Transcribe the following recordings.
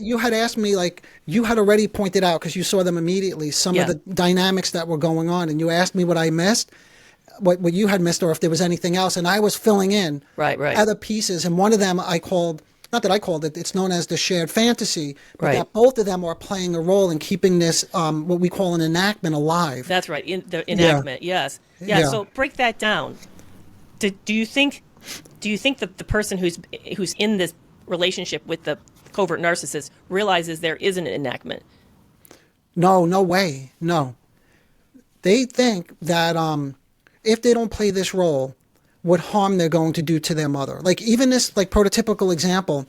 you had asked me, like, you had already pointed out, because you saw them immediately, some of Yeah. the dynamics that were going on, and you asked me what I missed, what you had missed, or if there was anything else, and I was filling in Right, right, other pieces, and one of them I called, not that I called it, it's known as the shared fantasy, but right. that both of them are playing a role in keeping this, what we call an enactment, alive. That's right. In the Yeah, enactment, yes. Yeah, yeah. so break that down. Do you think that the person who's in this relationship with the covert narcissist realizes there is an enactment? No, no way. No. They think that if they don't play this role, what harm they're going to do to their mother. Like even this like prototypical example,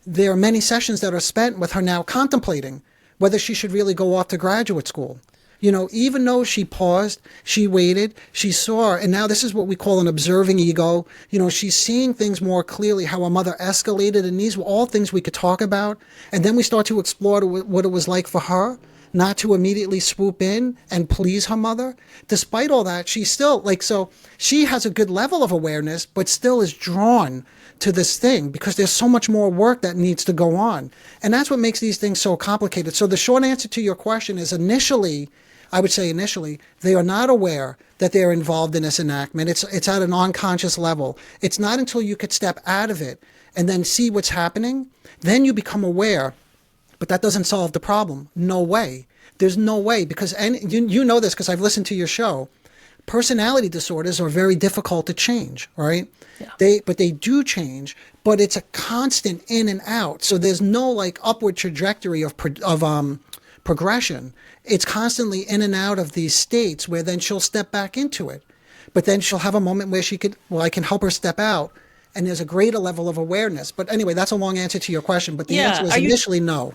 there are many sessions that are spent with her now contemplating whether she should really go off to graduate school. You know, even though she paused, she waited, she saw, and now this is what we call an observing ego. You know, she's seeing things more clearly, how her mother escalated, and these were all things we could talk about. And then we start to explore what it was like for her not to immediately swoop in and please her mother. Despite all that, she's still like, so she has a good level of awareness, but still is drawn to this thing because there's so much more work that needs to go on. And that's what makes these things so complicated. So the short answer to your question is initially, I would say initially, they are not aware that they're involved in this enactment. It's at an unconscious level. It's not until you could step out of it and then see what's happening, then you become aware. But that doesn't solve the problem. No way. There's no way because, and you know this because I've listened to your show. Personality disorders are very difficult to change, right? Yeah. But they do change, but it's a constant in and out. So there's no like upward trajectory of progression. It's constantly in and out of these states where then she'll step back into it. But then she'll have a moment where I can help her step out. And there's a greater level of awareness. But anyway, that's a long answer to your question. But the Yeah. answer is initially no.